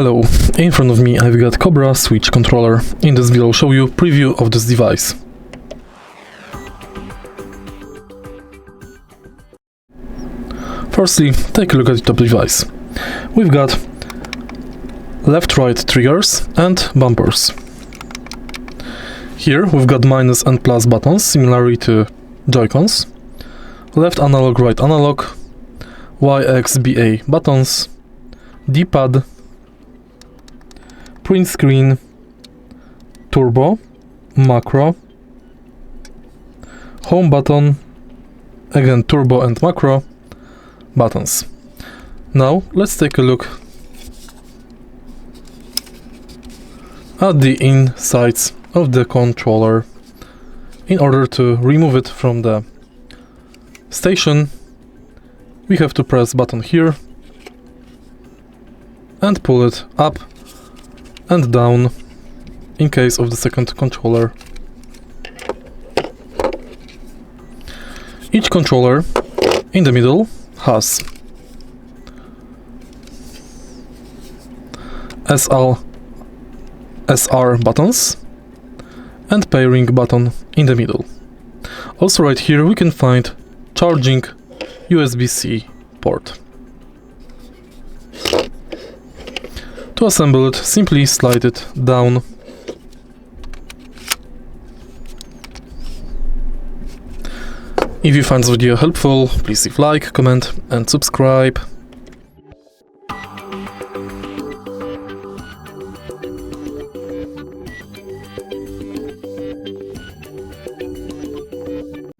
Hello, in front of me I've got COBRA switch controller. In this video I'll show you preview of this device. Firstly, take a look at the top device. We've got left-right triggers and bumpers. Here we've got minus and plus buttons, similarly to Joy-Cons. Left analog, right analog, Y, X, B, A buttons, D-pad, print screen, turbo, macro, home button, again turbo and macro buttons. Now let's take a look at the insides of the controller. In order to remove it from the station, we have to press button here and pull it up and down in case of the second controller. Each controller in the middle has SR buttons and pairing button in the middle. Also right here we can find charging USB-C port. To assemble it, simply slide it down. If you find this video helpful, please leave like, comment and subscribe.